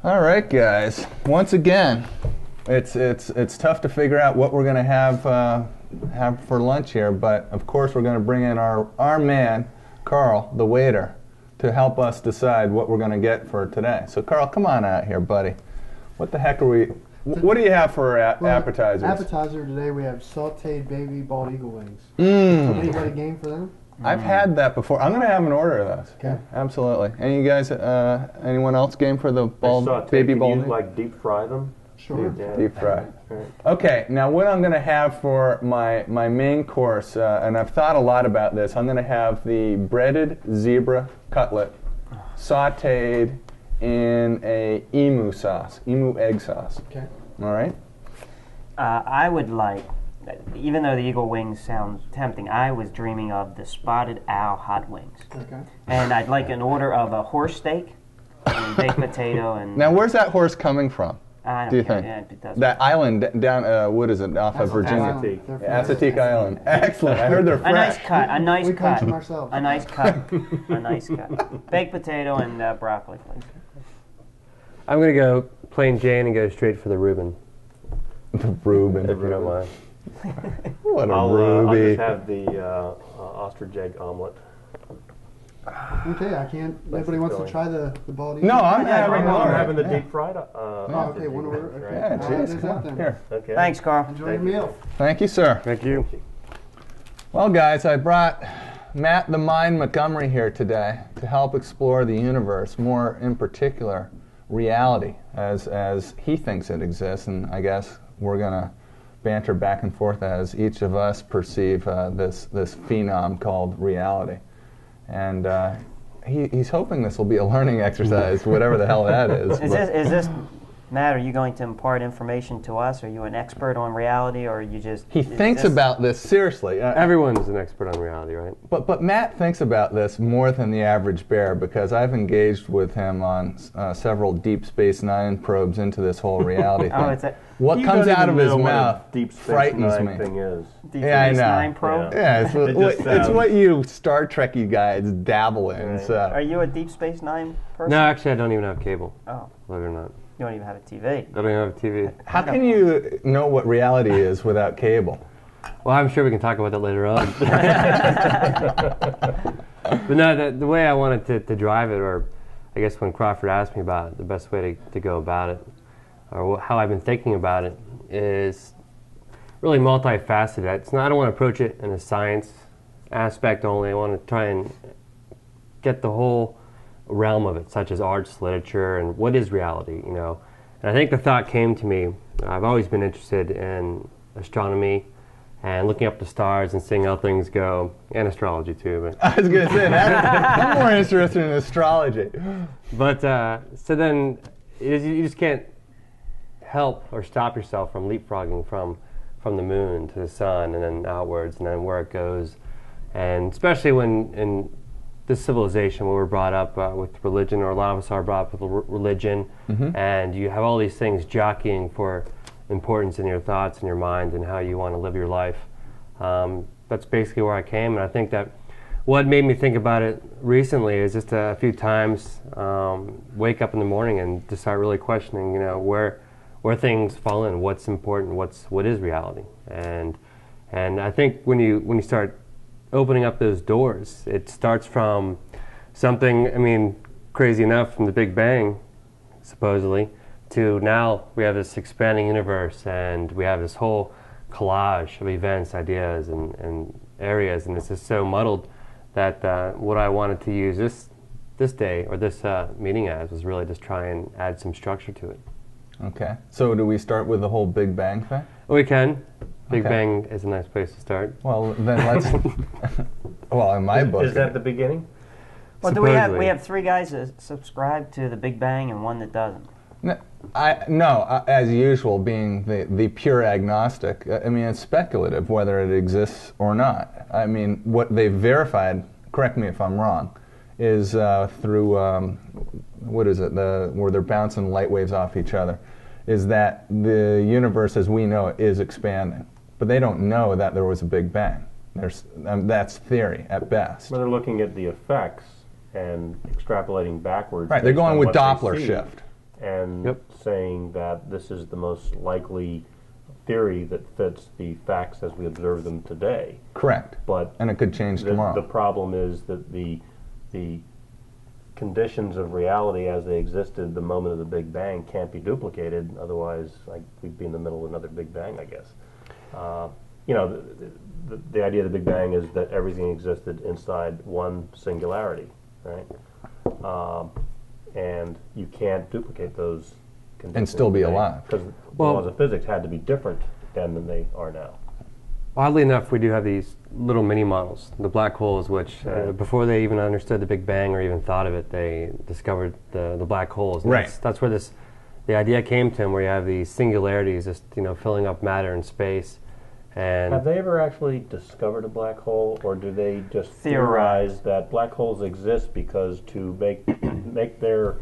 All right, guys. Once again, it's tough to figure out what we're going to have for lunch here, but of course we're going to bring in our man, Carl, the waiter, to help us decide what we're going to get for today. So, Carl, come on out here, buddy. What the heck are we? What do you have for appetizers? Appetizer today we have sautéed baby bald eagle wings. Anybody game for them? I've had that before. I'm going to have an order of those. Okay. Absolutely. And you guys, anyone else game for the baby bald? Can you like deep fry them? Sure. Yeah. Deep fry. Okay, now what I'm going to have for my main course, and I've thought a lot about this, I'm going to have the breaded zebra cutlet sautéed in a emu egg sauce. Okay. All right? I would like, even though the eagle wings sound tempting, I was dreaming of the spotted owl hot wings. Okay. And I'd like an order of a horse steak and baked potato and... Now, where's that horse coming from? I don't do you care. think? Yeah, it doesn't. That island down, what is it, off of Virginia? Assateague Island. Excellent. I heard they're fresh. A nice cut. A nice we cut. punch them ourselves. A nice cut. A nice cut. Baked potato and broccoli, please. I'm going to go plain Jane and go straight for the Reuben. The Reuben. If you don't mind. What a I'll Ruby. just have the ostrich egg omelet. Okay, I can't. Nobody wants to try the bald eagle? No, I'm having I'm one. having the deep fried. Oh, okay, one order. Okay. Yeah, There's jeez, that come on. then. Here. Okay. Thanks, Carl. Enjoy your meal. Thank you, sir. Thank you. Well, guys, I brought Matt the Mind Montgomery here today to help explore the universe, more in particular, reality, as he thinks it exists, and I guess we're going to banter back and forth as each of us perceive this phenom called reality. And he's hoping this will be a learning exercise, whatever the hell that is. Is this, Matt, are you going to impart information to us? Are you an expert on reality, or are you just... He thinks about this seriously. Everyone's an expert on reality, right? But Matt thinks about this more than the average bear, because I've engaged with him on several Deep Space Nine probes into this whole reality thing. What comes out of his mouth frightens me. Thing is. Deep Yeah, I Space know. Nine probe? Yeah, it's what you Star Trekky guys dabble in. Right. So. Are you a Deep Space Nine person? No, actually, I don't even have cable. Oh, Believe it or not. you don't even have a TV. I don't even have a TV. How can you know what reality is without cable? Well, I'm sure we can talk about that later on. But no, the way I wanted to drive it, or I guess when Crawford asked me about it, the best way to go about it, or how I've been thinking about it, is really multifaceted. I don't want to approach it in a science aspect only. I want to try and get the whole realm of it, such as arts, literature, and what is reality, you know. And I think the thought came to me, I've always been interested in astronomy and looking up the stars and seeing how things go, and astrology too. But I was going to say that. I'm more interested in astrology. But so then you just can't help or stop yourself from leapfrogging from the moon to the sun and then outwards and then where it goes. And especially when in this civilization where we're brought up with religion, or a lot of us are brought up with religion, and you have all these things jockeying for importance in your thoughts and your mind and how you want to live your life. That's basically where I came, and I think that what made me think about it recently is just a few times wake up in the morning and just start really questioning, you know, where things fall in, what's important, what is reality, and I think when you start opening up those doors, it starts from something, I mean, crazy enough, from the Big Bang, supposedly, to now we have this expanding universe, and we have this whole collage of events, ideas, and areas, and it's just so muddled that what I wanted to use this day, or this meeting as, was really just try and add some structure to it. Okay. So do we start with the whole Big Bang thing? We can. Big Okay. Bang is a nice place to start. Well, then let's... well, in my book... Is that the beginning? Well, Supposedly. we have three guys that subscribe to the Big Bang and one that doesn't. No, as usual, being the pure agnostic, I mean, it's speculative whether it exists or not. I mean, what they've verified, correct me if I'm wrong, is through, what is it, where they're bouncing light waves off each other, is that the universe as we know it is expanding. But they don't know that there was a Big Bang. That's theory at best. Well, they're looking at the effects and extrapolating backwards. Right, they're based going on with what they Doppler see. shift. and saying that this is the most likely theory that fits the facts as we observe them today. Correct. But and it could change tomorrow. The problem is that the conditions of reality as they existed the moment of the Big Bang can't be duplicated. Otherwise, we'd be in the middle of another Big Bang, I guess. The idea of the Big Bang is that everything existed inside one singularity, right? And you can't duplicate those conditions and still be alive. Because the laws of physics had to be different then than they are now. Oddly enough, we do have these little mini models, the black holes, which before they even understood the Big Bang or even thought of it, they discovered the black holes. And right. That's where the idea came to them, where you have these singularities, just filling up matter and space. And have they ever actually discovered a black hole, or do they just theorize that black holes exist because to make their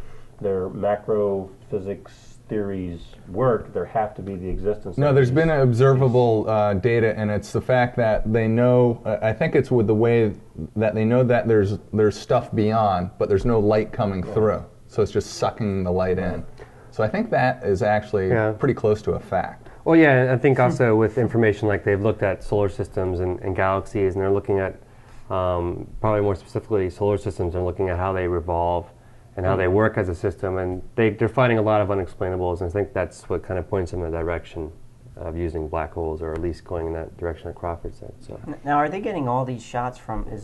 macro physics theories work, there have to be the existence. No, there's been observable data, and it's the fact that they know. I think it's with the way that they know that there's stuff beyond, but there's no light coming through, so it's just sucking the light in. So I think that is actually pretty close to a fact. Well, yeah, I think also with information like they've looked at solar systems and galaxies, and they're looking at probably more specifically solar systems, and looking at how they revolve and how they work as a system, and they're finding a lot of unexplainables, and I think that's what kind of points them in the direction of using black holes, or at least going in that direction that Crawford said. So now, are they getting all these shots from? Is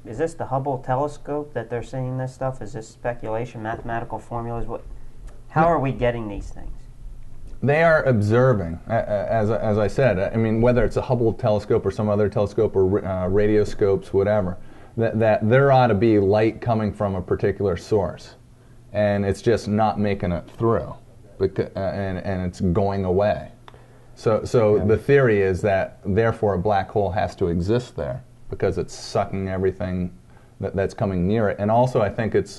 this the Hubble telescope that they're seeing this stuff? Is this speculation, mathematical formulas? How are we getting these things? They are observing, as I said. I mean, whether it's a Hubble telescope or some other telescope or radioscopes, whatever, that there ought to be light coming from a particular source, and it's just not making it through, and it's going away. So the theory is that therefore a black hole has to exist there because it's sucking everything that's coming near it. And also, I think it's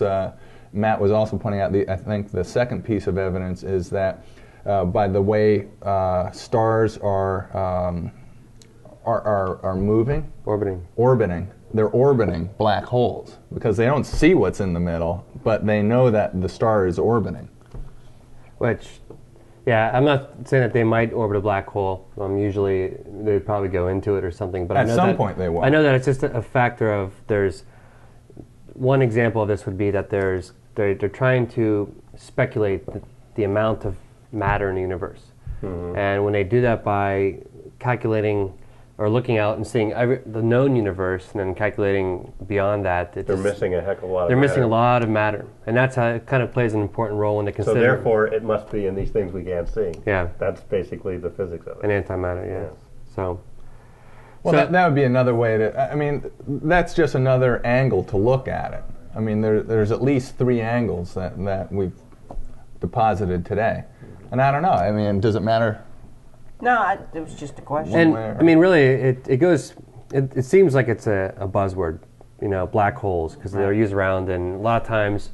Matt was also pointing out. I think the second piece of evidence is that. By the way stars are moving, orbiting. They're orbiting black holes because they don't see what's in the middle, but they know that the star is orbiting. Which, I'm not saying that they might orbit a black hole. Usually they'd probably go into it or something. But at some point they will. I know that it's just a factor of there's one example of this would be that they're trying to speculate the amount of matter in the universe. Mm-hmm. And when they do that by calculating or looking out and seeing the known universe and then calculating beyond that, they're missing a heck of a lot of matter. They're missing a lot of matter. And that's how it kind of plays an important role when they consider... So therefore it must be in these things we can't see. Yeah. That's basically the physics of it. An antimatter, yeah. So... Well, that would be another way to... I mean, that's just another angle to look at it. I mean, there's at least 3 angles that we've deposited today. And I don't know. I mean, does it matter? No, it was just a question. And I mean, really, it goes. It seems like it's a buzzword, black holes, because they're used around, and a lot of times,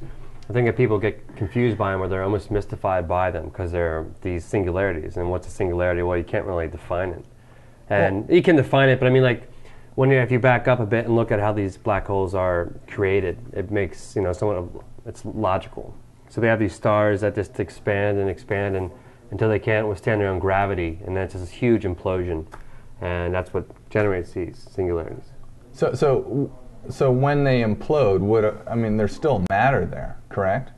I think that people get confused by them, or they're almost mystified by them, because they're these singularities. And what's a singularity? Well, you can't really define it, and you can define it, but I mean, like, if you back up a bit and look at how these black holes are created, it makes somewhat it's logical. So they have these stars that just expand and expand until they can't withstand their own gravity, and that's just this huge implosion, and that's what generates these singularities. So when they implode, there's still matter there, correct?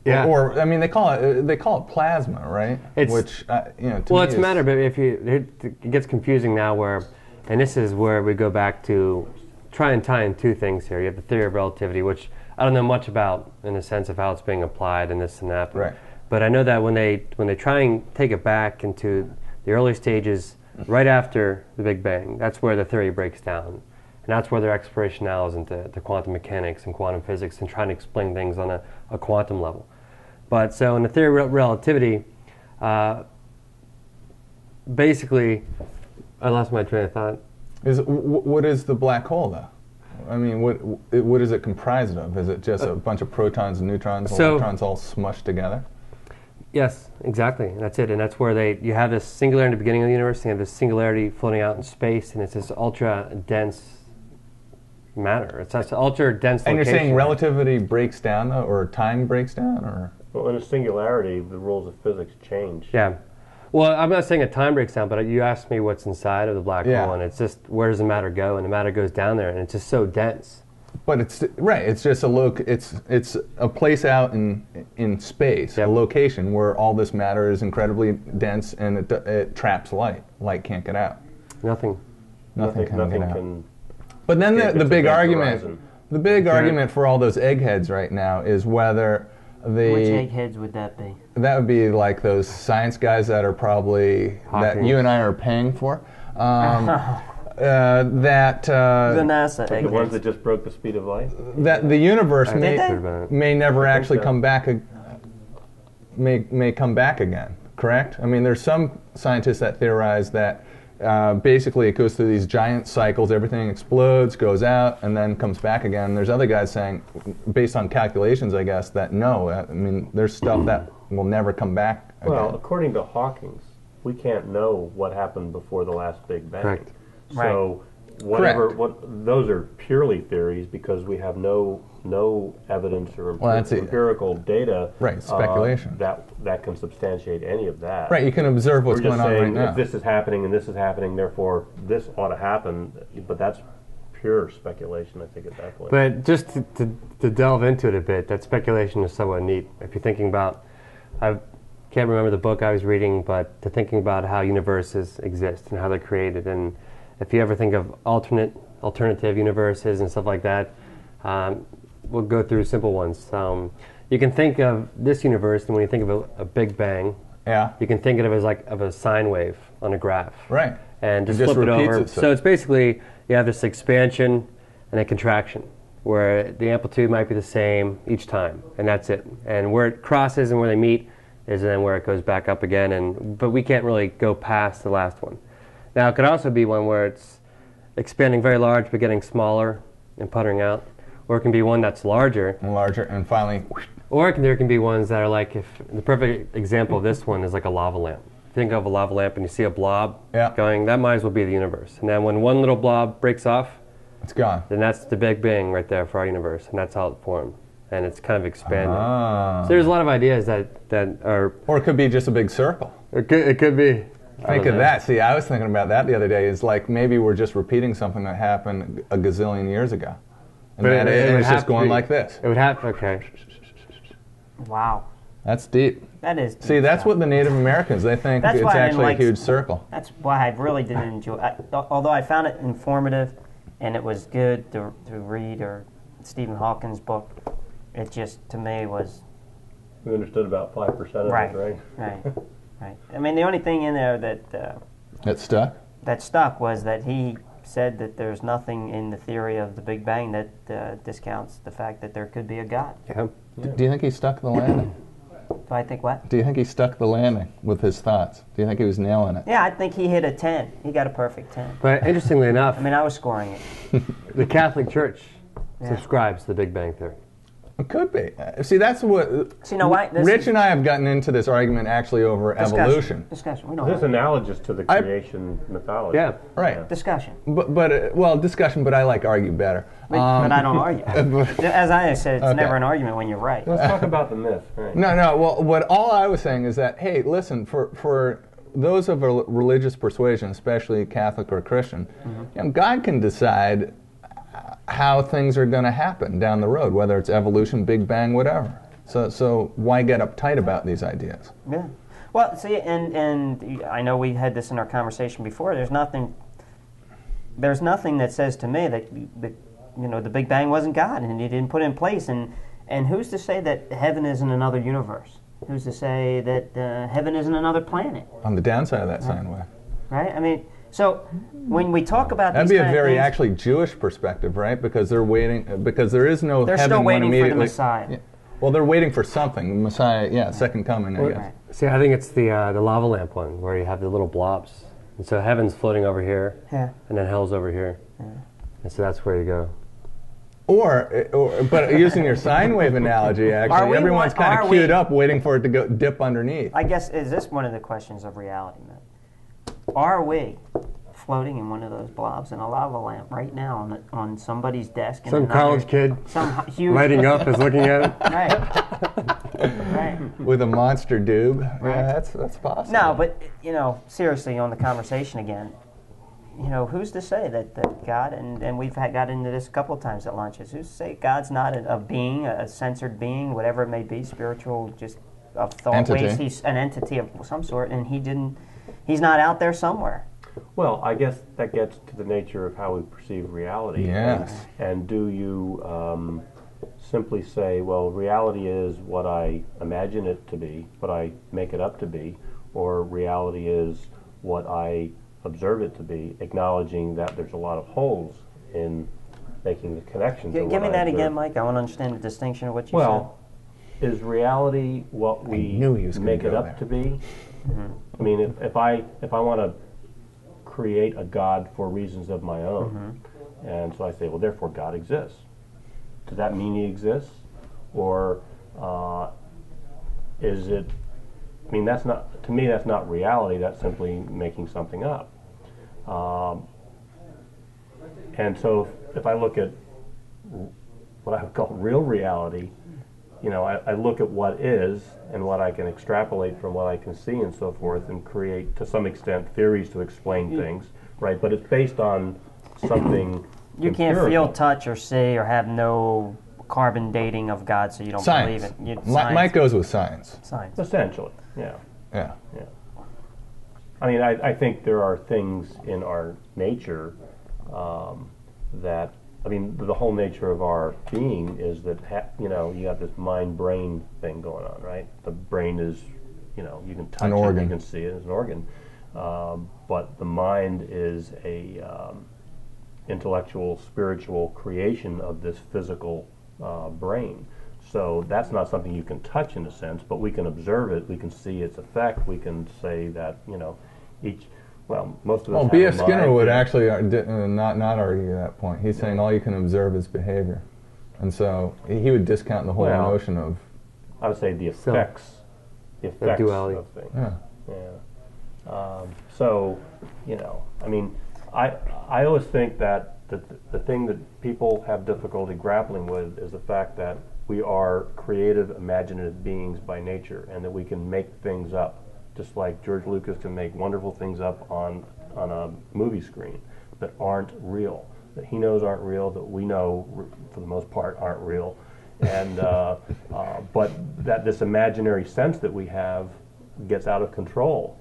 Yeah. Or I mean, they call it plasma, right? It's matter, but it gets confusing now. And this is where we go back to try and tie in 2 things here. You have the theory of relativity, which I don't know much about in the sense of how it's being applied and this and that. Right. But I know that when they try and take it back into the early stages, right after the Big Bang, that's where the theory breaks down. And that's where their exploration now is into quantum mechanics and quantum physics and trying to explain things on a quantum level. But so in the theory of relativity, basically, I lost my train of thought. What is the black hole, though? I mean, what is it comprised of? Is it just a bunch of protons and neutrons, electrons all smushed together? Yes, exactly. And that's it. And that's where you have this singularity in the beginning of the universe, and you have this singularity floating out in space, and it's this ultra-dense matter. It's this ultra-dense location. And you're saying relativity breaks down, though, or time breaks down? Or Well, in a singularity, the rules of physics change. Yeah. Well, I'm not saying a time breaks down, but you asked me what's inside of the black hole, and it's just where does the matter go? And the matter goes down there, and it's just so dense. But it's right. It's just it's a place out in space, a location where all this matter is incredibly dense, and it traps light. Light can't get out. Nothing can get out. Can but then the big argument, horizon. the big argument for all those eggheads right now is whether Which eggheads would that be? that would be like those science guys that are probably that you and I are paying for. The NASA like the eggheads. ones that just broke the speed of light. that the universe they? may never actually so. come back. May come back again. Correct. I mean, there's some scientists that theorize that basically it goes through these giant cycles. Everything explodes, goes out, and then comes back again. There's other guys saying, based on calculations, I guess, that no. I mean, there's stuff that will never come back again. Well, according to Hawking's, we can't know what happened before the last Big Bang. Correct. So those are purely theories because we have no evidence or empirical data. Right, speculation. That can substantiate any of that. Right, you can observe what's We're just going on right saying now. if this is happening and this is happening, therefore this ought to happen. But that's pure speculation, I think, at that point. But just to delve into it a bit, that speculation is somewhat neat. If you're thinking about, I can't remember the book I was reading, but to thinking about how universes exist and how they're created, and if you ever think of alternative universes and stuff like that, we'll go through simple ones. You can think of this universe, and when you think of a Big Bang, you can think of it as like of a sine wave on a graph. Right. And just It just flip it over. repeats itself. So it's basically, you have this expansion and a contraction, where the amplitude might be the same each time, and that's it. And where it crosses and where they meet is then where it goes back up again. But we can't really go past the last one. Now, it could also be one where it's expanding very large but getting smaller and puttering out. Or it can be one that's larger. And larger, and finally... Or there can be ones that are like, if the perfect example of this one is like a lava lamp. Think of a lava lamp and you see a blob going, that might as well be the universe. And then when one little blob breaks off, it's gone. Then that's the Big Bang right there for our universe, and that's how it formed. And it's kind of expanding. Ah. So there's a lot of ideas that are... Or it could be just a big circle. It could be. Think of that. See, I was thinking about that the other day. Is like maybe we're just repeating something that happened a gazillion years ago. And But it's just going like this. It would have... Okay. Wow. That's deep. That is deep. See, that's what the Native Americans, they think That's it's why I didn't actually like a huge circle. That's why I really didn't enjoy although I found it informative and it was good to read, or Stephen Hawking's book, it just, to me, was... We understood about 5% of it, right? Right. I mean, the only thing in there That stuck? that stuck was that he said that there's nothing in the theory of the Big Bang that discounts the fact that there could be a God. Yeah. Do you think he stuck the landing? Do I think what? Do you think he stuck the landing with his thoughts? Do you think he was nailing it? Yeah, I think he hit a 10. He got a perfect 10. But interestingly enough, I mean, I was scoring it. the Catholic Church subscribes to the Big Bang Theory. It could be. See, that's what... So, you know why? Rich and I have gotten into this argument actually over evolution. Discussion. We know This is that. analogous to the creation mythology. Yeah. Right. Discussion. But discussion, but I like argue better. But I don't argue. As I said, it's Okay. never an argument when you're right. Let's talk about the myth. Right. No. Well, all I was saying is that, hey, listen, for those of a religious persuasion, especially Catholic or Christian, you know, God can decide how things are going to happen down the road, whether it's evolution, Big Bang, whatever. So why get uptight about these ideas? Yeah. Well, see, and I know we had this in our conversation before. There's nothing that says to me that the Big Bang wasn't God and He didn't put it in place. And who's to say that heaven isn't another universe? Who's to say that heaven isn't another planet? On the downside of that sine wave. Right. I mean, so when we talk about That'd these be a kind of very things, actually Jewish perspective, right? Because they're waiting. Because there is no they're heaven still waiting when for immediately. the Messiah. Yeah. Well, they're waiting for something. The Messiah, second coming, I guess. Right. See, I think it's the lava lamp one, where you have the little blobs. And so heaven's floating over here, Yeah. and then hell's over here. Yeah. And so that's where you go. But using your sine wave analogy, actually, everyone's kind of queued up waiting for it to go dip underneath. I guess, is this one of the questions of reality, Matt? Are we floating in one of those blobs in a lava lamp right now on somebody's desk? Some college kid some huge lighting up is looking at it. Right. Right. with a monster doob. Yeah, that's possible. No, but seriously, on the conversation again, who's to say that God, and we've got into this a couple of times at lunches, who's to say God's not a being, a censored being, whatever it may be, spiritual, just of thought Entity. ways, he's an entity of some sort, and he's not out there somewhere. Well, I guess that gets to the nature of how we perceive reality. Yes. And do you simply say, well, reality is what I imagine it to be, what I make it up to be, or reality is what I observe it to be, acknowledging that there's a lot of holes in making the connections. Give me that again, Mike. I want to understand the distinction of what you Well, is reality what we knew he was gonna make it go up there. to be? I mean, if I want to create a God for reasons of my own, and so I say, well, therefore God exists. Does that mean he exists, or is it? I mean, that's not, to me, that's not reality. That's simply making something up. And so if I look at what I would call real reality, I look at what is and what I can extrapolate from what I can see and so forth, and create, to some extent, theories to explain things, right? But it's based on something You can't empirical. feel, touch, or see, or have no carbon dating of God, so you don't Science. believe it. Mike goes with science. Science. Essentially, yeah. Yeah. I mean, I think there are things in our nature that, I mean, the whole nature of our being is that, you have this mind-brain thing going on, right? The brain is, you can touch An it, organ. you can see it as an organ. But the mind is a intellectual, spiritual creation of this physical brain. So that's not something you can touch in a sense, but we can observe it, we can see its effect, we can say that, most of us Well, have B.F. a Skinner mind, would yeah. actually not argue that point. He's saying all you can observe is behavior. And so he would discount the whole Well, notion of, I would say the effects duality. of things. yeah. So, I mean, I always think that the thing that people have difficulty grappling with is the fact that we are creative, imaginative beings by nature, and that we can make things up, just like George Lucas can make wonderful things up on a movie screen that aren't real, that he knows aren't real, that we know for the most part aren't real, and but that this imaginary sense that we have gets out of control,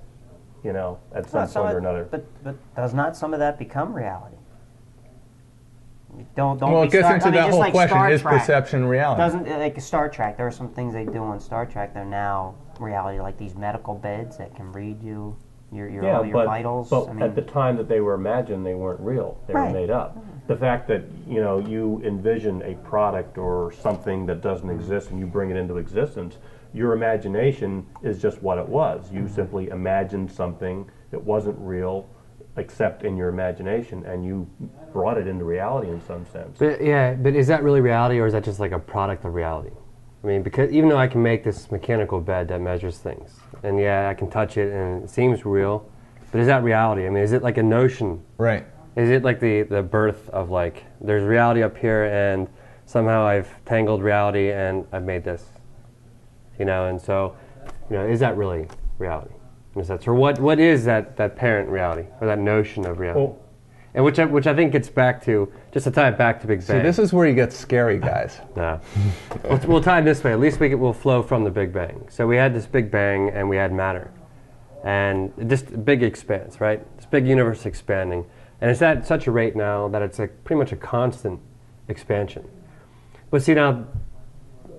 at some point or another. But does not some of that become reality? Don't Well, be it gets Star- into I mean, that just whole like question, Star is Trek. perception reality? Doesn't, like Star Trek, there are some things they do on Star Trek that are now reality, like these medical beds that can read you all your vitals. But I mean, at the time that they were imagined, they weren't real. They Right. were made up. The fact that you envision a product or something that doesn't exist and you bring it into existence, your imagination is just what it was. You simply imagined something that wasn't real, except in your imagination, and you brought it into reality in some sense. But is that really reality, or is that just like a product of reality? I mean, because even though I can make this mechanical bed that measures things, and I can touch it and it seems real, but is that reality? I mean, is it like a notion? Right. Is it like the birth of like, there's reality up here and somehow I've tangled reality and I've made this? And so, is that really reality? In a sense? Or what is that parent reality, or that notion of reality? Well, And which I think gets back to, just to tie it back to Big Bang. See, this is where you get scary, guys. Nah. We'll tie it this way. At least we'll flow from the Big Bang. So we had this Big Bang and we had matter. And just a big expanse, right? This big universe expanding. And it's at such a rate now that it's like pretty much a constant expansion. But see now,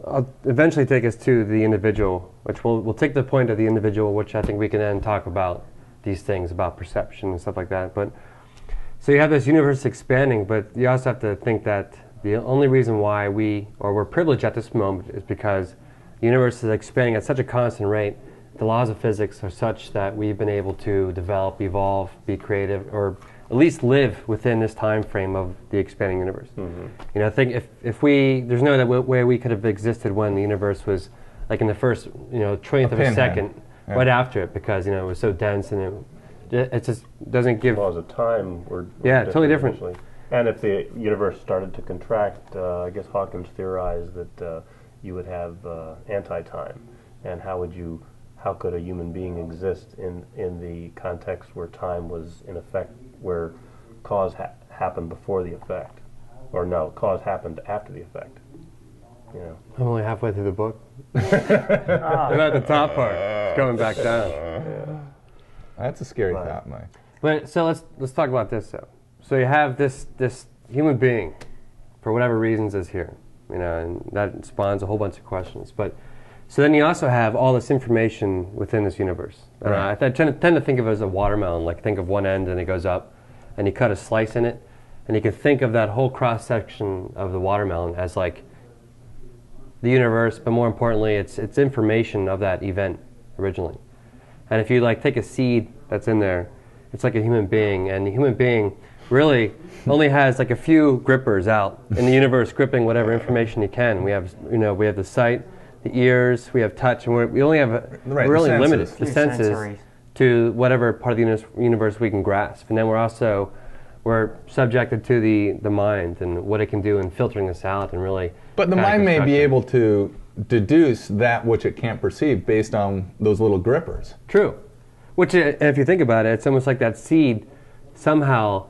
I'll eventually take us to the individual, which we'll take the point of the individual, which I think we can then talk about these things, about perception and stuff like that. But so you have this universe expanding, but you also have to think that the only reason why we're privileged at this moment is because the universe is expanding at such a constant rate. The laws of physics are such that we've been able to develop, evolve, be creative, or at least live within this time frame of the expanding universe. Mm-hmm. I think if there's no way we could have existed when the universe was like in the first trillionth of a second, right after it, because it was so dense and it just doesn't give. Laws of time were totally different. Initially. And if the universe started to contract, I guess Hawkins theorized that you would have anti-time, and how could a human being exist in the context where time was in effect, where cause happened before the effect, or no, cause happened after the effect. You know. I'm only halfway through the book. I'm at the top part. It's going back down. Yeah. That's a scary thought, Mike. But so let's talk about this though. So you have this human being, for whatever reasons, is here, you know, and that spawns a whole bunch of questions. But so then you also have all this information within this universe. Right. I tend to think of it as a watermelon. Like think of one end and it goes up, and you cut a slice in it, and you can think of that whole cross section of the watermelon as like the universe, but more importantly, it's information of that event originally. And if you like take a seed that's in there, it's like a human being, and the human being really only has like a few grippers out in the universe, gripping whatever information he can. We have the sight, the ears, we have touch, and we only have we're really limited the senses to whatever part of the universe we can grasp. And then we're subjected to the mind and what it can do in filtering this out and really. But the mind may be able to deduce that which it can't perceive based on those little grippers. True. Which, if you think about it, it's almost like that seed somehow,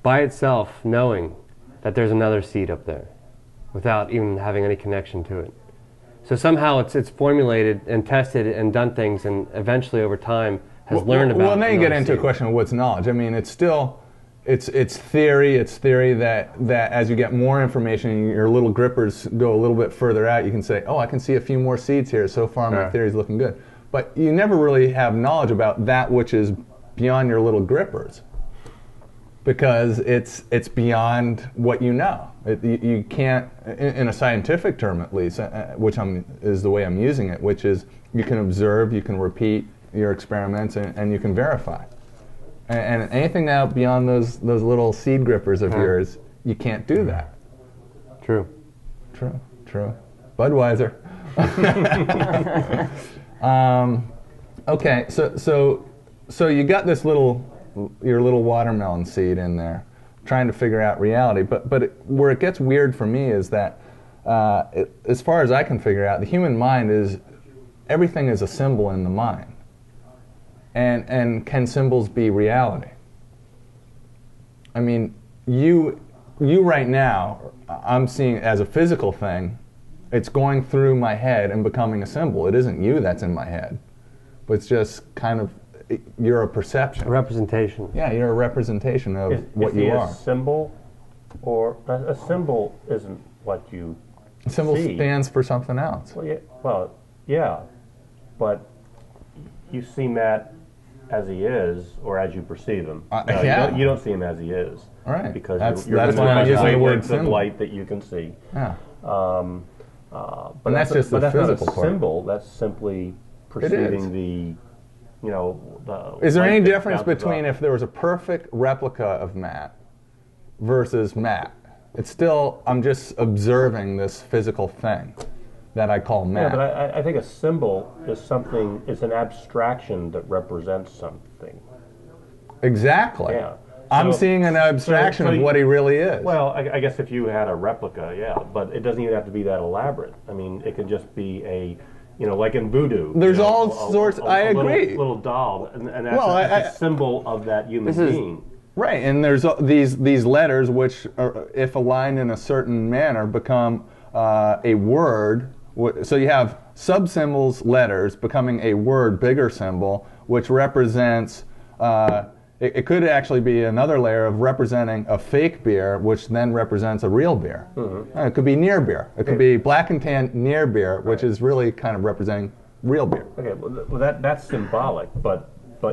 by itself, knowing that there's another seed up there, without even having any connection to it. So somehow it's formulated and tested and done things, and eventually over time has learned about. Well, now you get into a question of what's knowledge. I mean, it's still. It's theory. It's theory that as you get more information and your little grippers go a little bit further out, you can say, oh, I can see a few more seeds here. So far, my theory's looking good. But you never really have knowledge about that which is beyond your little grippers, because it's beyond what you know. You can't, in a scientific term at least, which is the way I'm using it, which is you can observe, you can repeat your experiments, and you can verify. And anything now beyond those little seed grippers of yours, you can't do that. True. Budweiser. Okay, so you got this your little watermelon seed in there, trying to figure out reality. But where it gets weird for me is that, as far as I can figure out, the human mind everything is a symbol in the mind. And can symbols be reality? I mean, you right now, I'm seeing it as a physical thing. It's going through my head and becoming a symbol. It isn't you that's in my head, but it's just kind of, you're a perception. A representation. Yeah, you're a representation of what you are. Is a symbol, or a symbol isn't what you A symbol see. stands for something else. Well, yeah, but you see Matt as he is, or as you perceive him. Yeah. You don't see him as he is. All right. Because that's you're why I'm using the word of symbol. light that you can see. Yeah. But And that's just the that's physical not a part. symbol. That's simply perceiving the Is there light any that difference bounces between off. if there was a perfect replica of Matt versus Matt? It's still, I'm just observing this physical thing that I call Matt. Yeah, but I think a symbol is something. It's an abstraction that represents something. Exactly. Yeah. I'm seeing an abstraction of what he really is. Well, I guess if you had a replica, yeah, but it doesn't even have to be that elaborate. I mean, it could just be like in voodoo. There's all sorts. I agree. Little doll, and that's a symbol of that human being. Right, and there's these letters which, if aligned in a certain manner, become a word. So you have sub-symbols, letters, becoming a word, bigger symbol, which represents, it could actually be another layer of representing a fake beer, which then represents a real beer. Mm-hmm. It could be near beer. It could be black and tan near beer, which is really kind of representing real beer. Okay, well that's symbolic, but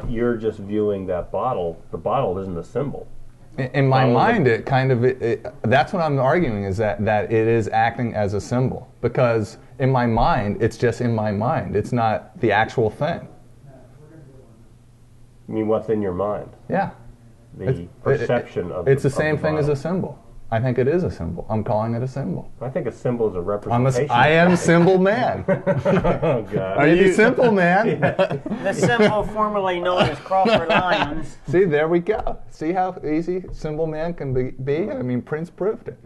you're just viewing that bottle. The bottle isn't a symbol. In my mind, it kind of, that's what I'm arguing, is that it is acting as a symbol. Because in my mind, it's just in my mind. It's not the actual thing. I mean, what's in your mind? Yeah. The perception of it's the same thing as a symbol. I think it is a symbol. I'm calling it a symbol. I think a symbol is a representation. I am symbol man. Oh, God. Are you simple man? The symbol formerly known as Crawford Lyons. See, there we go. See how easy symbol man can be? I mean, Prince proved it.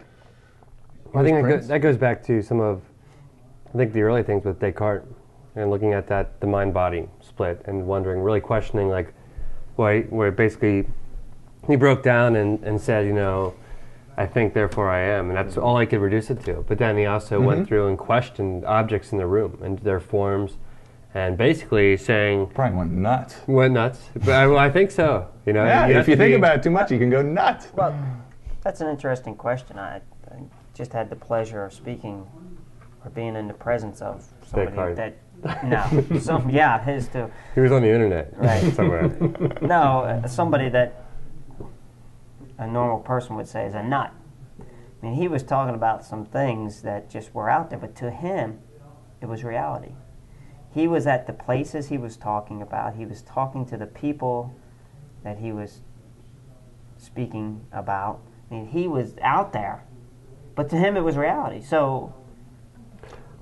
I think that goes back to some of I think the early things with Descartes and looking at that, the mind-body split, and wondering, really questioning, like, where basically he broke down and said, I think, therefore I am, and that's all I could reduce it to. But then he also went through and questioned objects in the room and their forms, and basically saying... Probably went nuts. Went nuts. But I think so. Yeah, if you think about it too much, you can go nuts. Well, that's an interesting question. I just had the pleasure of speaking or being in the presence of somebody that... No. His too. He was on the internet. Right. Somewhere. No, somebody that a normal person would say is a nut. I mean, he was talking about some things that just were out there, but to him, it was reality. He was at the places he was talking about. He was talking to the people that he was speaking about. I mean, he was out there, but to him it was reality. So,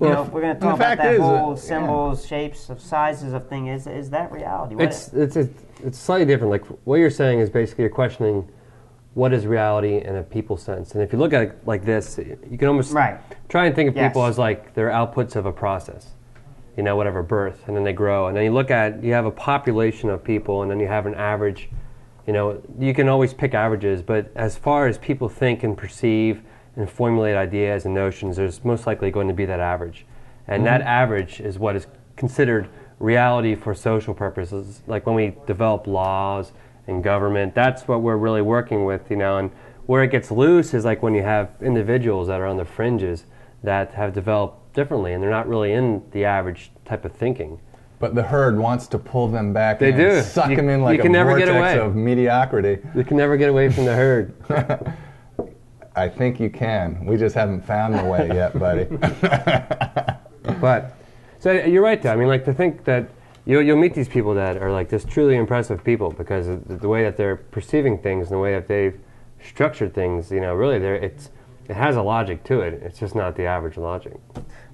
if we're going to talk about that whole symbols, shapes, of sizes of thing, is that reality? It's slightly different. Like, what you're saying is basically you're questioning what is reality in a people sense. And if you look at it like this, you can almost try and think of people as like they're outputs of a process. Whatever, birth, and then they grow. And then you have a population of people, and then you have an average. You can always pick averages, but as far as people think and perceive and formulate ideas and notions, there's most likely going to be that average. And that average is what is considered reality for social purposes. Like when we develop laws and government, that's what we're really working with, and where it gets loose is like when you have individuals that are on the fringes that have developed differently, and they're not really in the average type of thinking. But the herd wants to pull them back They in, do. Suck them in like a vortex of mediocrity. You can never get away from the herd. I think you can. We just haven't found the way yet, buddy. But, so you're right though. I mean, like, to think that you'll meet these people that are like just truly impressive people because of the way that they're perceiving things and the way that they've structured things, really it has a logic to it. It's just not the average logic.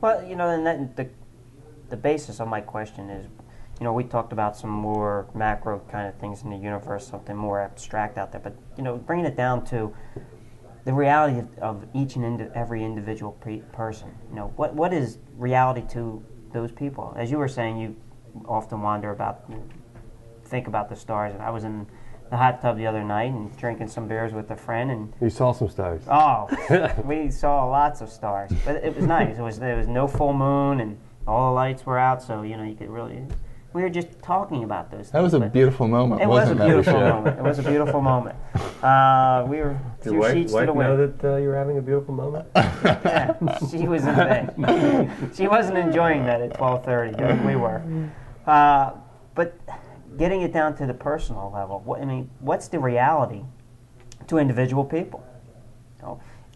Well, and the basis of my question is, we talked about some more macro kind of things in the universe, something more abstract out there, but, bringing it down to the reality of each and every individual person. What is reality to those people? As you were saying, you often think about the stars. And I was in the hot tub the other night and drinking some beers with a friend. And you saw some stars. Oh, we saw lots of stars. But it was nice. There was no full moon and all the lights were out, so you could really. We were just talking about those things. That was a beautiful moment, wasn't it? It was a beautiful moment. It was a beautiful moment. We were a few sheets to the wind. Know that you were having a beautiful moment? Yeah, she was in bed. She wasn't enjoying that at 12:30. We were. But getting it down to the personal level, what's the reality to individual people?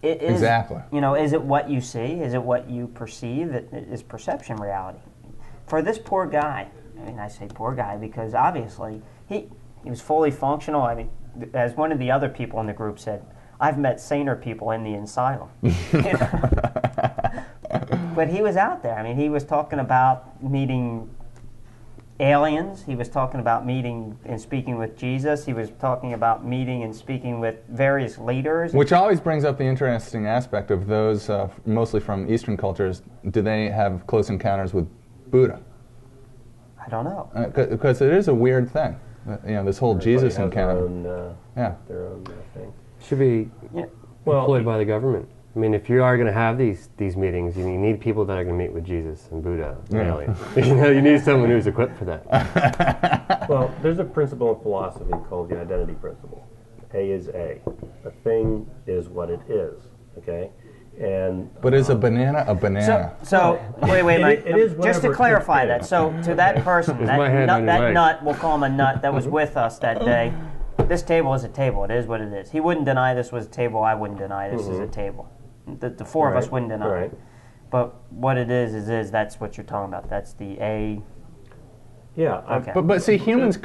Exactly. Is it what you see? Is it what you perceive? Is perception reality? For this poor guy, I say poor guy because obviously he was fully functional. As one of the other people in the group said, I've met saner people in the asylum. But he was out there. He was talking about meeting aliens. He was talking about meeting and speaking with Jesus. He was talking about meeting and speaking with various leaders. Which always brings up the interesting aspect of those, mostly from Eastern cultures. Do they have close encounters with Buddha? I don't know. Because it is a weird thing. This whole Jesus encounter. Their own thing. Should be employed by the government. If you are going to have these meetings, you need people that are going to meet with Jesus and Buddha and aliens. You need someone who's equipped for that. Well, there's a principle in philosophy called the identity principle. A is A. A thing is what it is. Okay. But is a banana a banana? So wait, Mike. It is just to clarify that. So to that person, that nut, we'll call him a nut, that was with us that day. This table is a table. It is what it is. He wouldn't deny this was a table. I wouldn't deny this is a table. The four of us wouldn't deny it. But what it is that's what you're talking about. That's the A. Yeah. Okay. But see, humans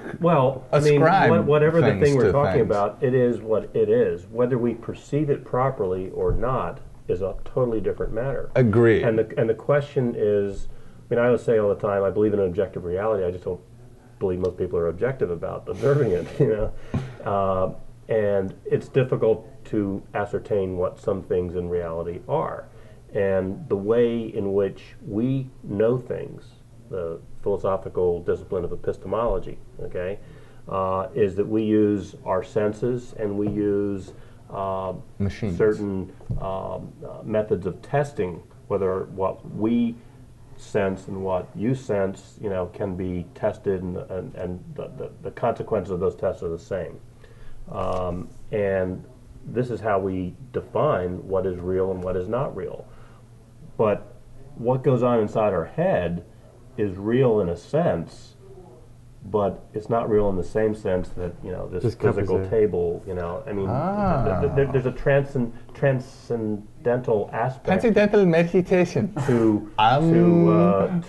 ascribe whatever the thing we're talking things. about, it is what it is. Whether we perceive it properly or not is a totally different matter. Agreed. And the question is, I always say all the time, I believe in an objective reality. I just don't believe most people are objective about observing it. And it's difficult to ascertain what some things in reality are. And the way in which we know things, the philosophical discipline of epistemology, okay, is that we use our senses and we use Machines. certain methods of testing whether what we sense and what you sense, can be tested, and the consequences of those tests are the same. And this is how we define what is real and what is not real. But what goes on inside our head is real in a sense, but it's not real in the same sense that this physical table. There's a transcendental aspect. Transcendental meditation to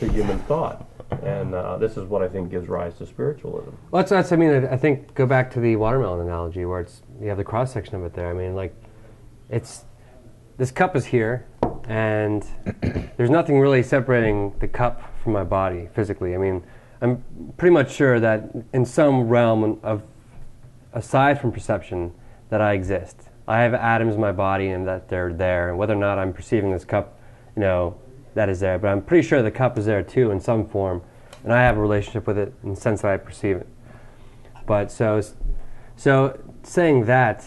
human thought, and this is what I think gives rise to spiritualism. Well, that's I think go back to the watermelon analogy where you have the cross section of it there. This cup is here, and there's nothing really separating the cup from my body physically. I'm pretty much sure that in some realm of, aside from perception, that I exist. I have atoms in my body and that they're there, and whether or not I'm perceiving this cup, that is there. But I'm pretty sure the cup is there too in some form, and I have a relationship with it in the sense that I perceive it. But so saying that,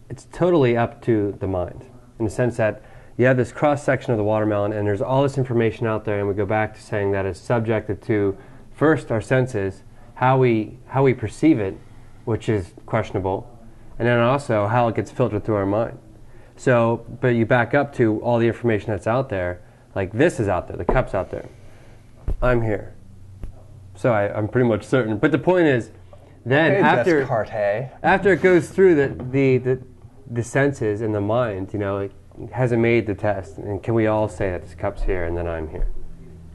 it's totally up to the mind, in the sense that you have this cross-section of the watermelon, and there's all this information out there, and we go back to saying that it's subjected to, first, our senses, how we perceive it, which is questionable, and then also how it gets filtered through our mind. So, but you back up to all the information that's out there, like this is out there, the cup's out there, I'm here. So I'm pretty much certain. But the point is, then after it goes through the senses and the mind, it hasn't made the test, and can we all say that this cup's here and then I'm here,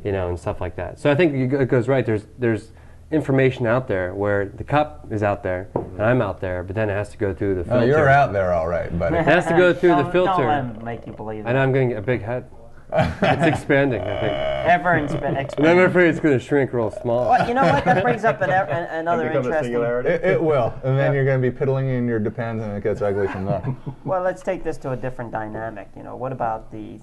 and stuff like that. So I think it goes right. There's information out there where the cup is out there and I'm out there, but then it has to go through the filter. Oh, you're out there, all right, buddy. It has to go through the filter. Don't let him make you believe that. And I'm getting a big head. It's expanding, I think. Ever expanding. And I'm afraid it's going to shrink real small. Well, you know what? That brings up another interesting. It will, and then you're going to be piddling in your depends, and it gets ugly from there. Well, let's take this to a different dynamic. What about the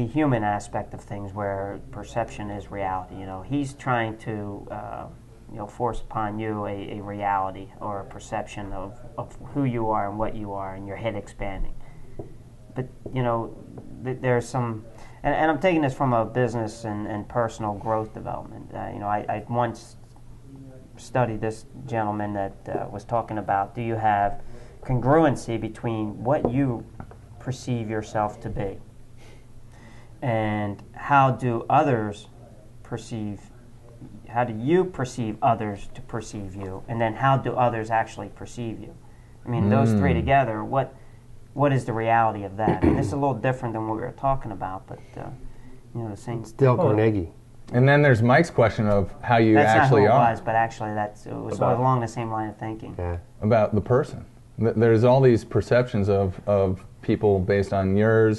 human aspect of things, where perception is reality? He's trying to force upon you a reality or a perception of who you are and what you are, and your head expanding. But there's some, and I'm taking this from a business and personal growth development. I once studied this gentleman that was talking about, do you have congruency between what you perceive yourself to be and how do you perceive others to perceive you, and then how do others actually perceive you? Those three together, what is the reality of that? And this is a little different than what we were talking about, but the same. Dale Carnegie. And then there's Mike's question of how you actually not who are. it was, but actually it was along the same line of thinking. Yeah. About the person. There's all these perceptions of people based on your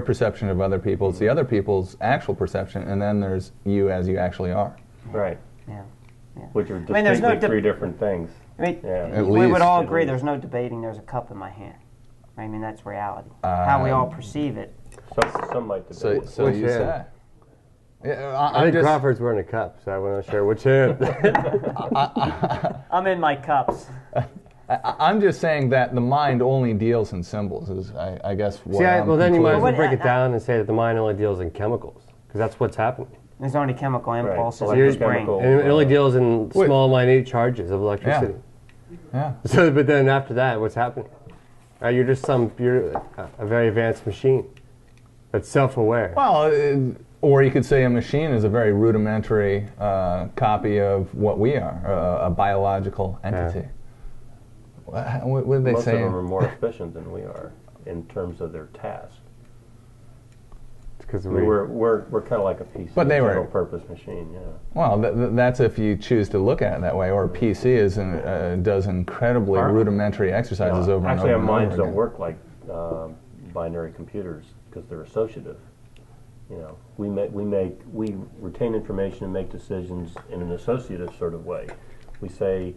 perception of other people's, the other people's actual perception, and then there's you as you actually are. Right. Yeah. Which are distinctly three different things. We would all agree there's no debating there's a cup in my hand. That's reality. How we all perceive it. Some might debate. So you say. Yeah, I think Crawford's wearing a cup, so I wasn't sure which hand. I'm in my cups. I'm just saying that the mind only deals in symbols, is I guess what then you might as well Well, break it down and say that the mind only deals in chemicals, because that's what's happening. There's only chemical impulses Right. in the brain. And it only deals in small, minute charges of electricity. Yeah. So, but then after that, what's happening? You're just you're a very advanced machine that's self-aware. Well, or you could say a machine is a very rudimentary copy of what we are, a biological entity. Yeah. What did they Most say? of them are more efficient than we are in terms of their task. Because we're kind of like a PC, But they were- general purpose machine. Yeah. Well, that's if you choose to look at it that way. Or a PC does incredibly rudimentary exercises over and over. Actually, our and over minds don't again. work like binary computers because they're associative. We retain information and make decisions in an associative sort of way. We say,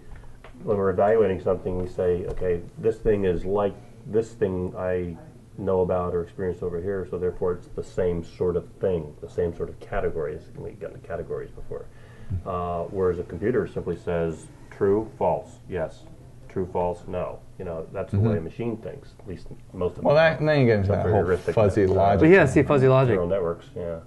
when we're evaluating something, we say, okay, this thing is like this thing I know about or experienced over here, so therefore it's the same sort of thing, the same sort of categories. We've gotten categories before. Whereas a computer simply says true, false, yes, true, false, no. That's the way a machine thinks, at least most of them. Well, then you get into that whole fuzzy logic. But yeah, see, fuzzy logic neural networks, yeah.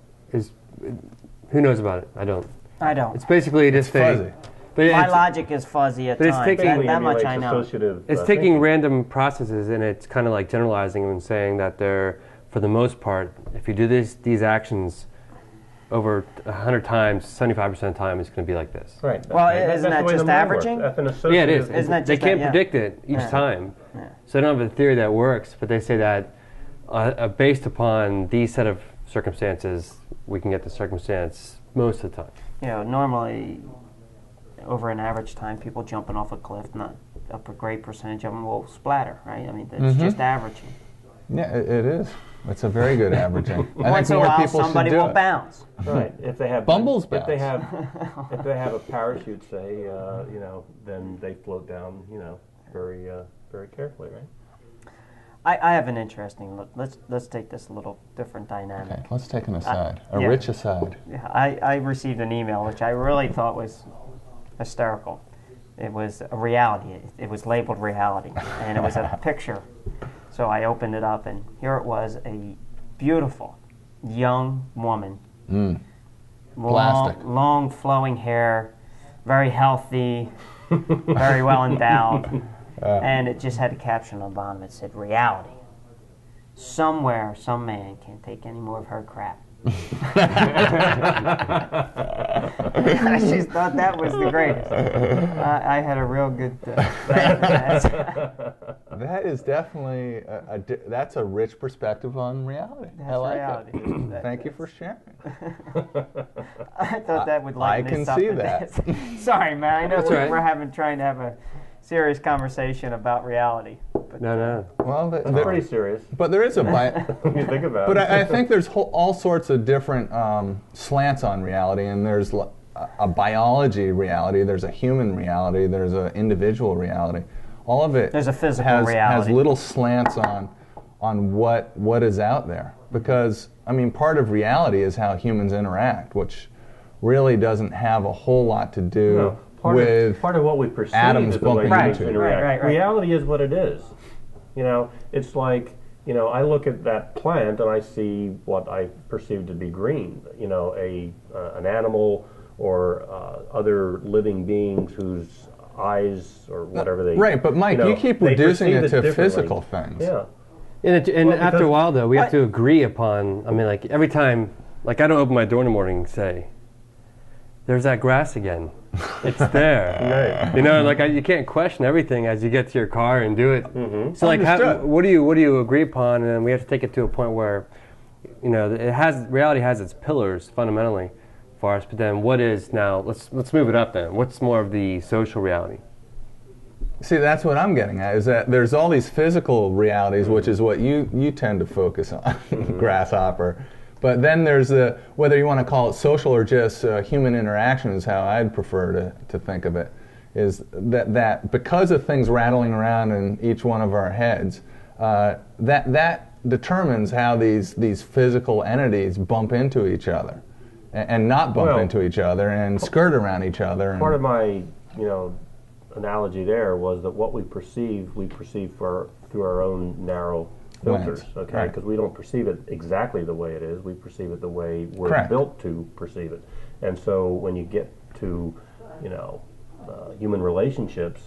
Who knows about it? I don't. It's It's basically just fuzzy. But my logic is fuzzy at but it's times. taking- That much I know. it's taking random processes and it's kind of like generalizing them and saying that they're, for the most part, if you do these actions over 100 times, 75% of the time, it's going to be like this. Right. Well, That's isn't the that way just the mind averaging? works. Yeah, it is. Isn't that They just can't that? Yeah. predict it each time. Yeah. So they don't have a theory that works, but they say that based upon these set of circumstances, we can get the circumstance most of the time. Normally, over an average time, people jumping off a cliff, not a great percentage of them will splatter, right? I mean, it's just averaging. Yeah, it is. It's a very good averaging. I Once think in a more while, people somebody should do will it. bounce. Right. If they have Bumbles if they bounce. have if they have a parachute, say, then they float down, very very carefully, right? I have an interesting look. Let's take this a little different dynamic. Okay, let's take an aside, a yeah. rich aside. Yeah, I received an email which I really thought was hysterical. It was a reality. It was labeled reality, and it was a picture. So I opened it up, and here it was, a beautiful young woman, Plastic. long flowing hair, very healthy, very well endowed, and it just had a caption on the bottom. It said, "Reality. Somewhere, some man can't take any more of her crap." I just thought that was the greatest. I had a real good That is definitely that's a rich perspective on reality. I like reality. it. Thank you for sharing. I thought that would lighten I can this up see a that. bit. Sorry, man. I know That's right. we're trying to have a serious conversation about reality. But, No. Well, It's pretty serious. but there is a When you think about But it. I think there's all sorts of different slants on reality, and there's a biology reality, there's a human reality, there's an individual reality. All of it There's a physical has reality. little slants on what is out there. Because, I mean, part of reality is how humans interact, which really doesn't have a whole lot to do with part of what we perceive atoms is the way bumping humans into. interact. Right. Reality is what it is. It's like, I look at that plant and I see what I perceive to be green. An animal or other living beings whose eyes or whatever they... Right, but Mike, you keep they reducing perceive it to differently. physical things. Yeah. And Well, after because- a while, though, we have to agree upon. I mean, like every time, like I don't open my door in the morning and say, "There's that grass again." It's there. Right. Like you can't question everything as you get to your car and do it. Mm-hmm. So, like, Understood. what do you agree upon? And then we have to take it to a point where, reality has its pillars fundamentally for us. But then, what is now? Let's move it up. Then, what's more of the social reality? See, that's what I'm getting at, is that there's all these physical realities, which is what you tend to focus on, grasshopper. But then there's whether you want to call it social or just human interaction is how I'd prefer to think of it, is that because of things rattling around in each one of our heads, that determines how these physical entities bump into each other and not bump into each other and skirt around each other. Part of my, analogy there was that what we perceive through our own narrow filters, Lens, okay? right. Because we don't perceive it exactly the way it is. We perceive it the way we're Correct. built to perceive it. And so when you get to, human relationships,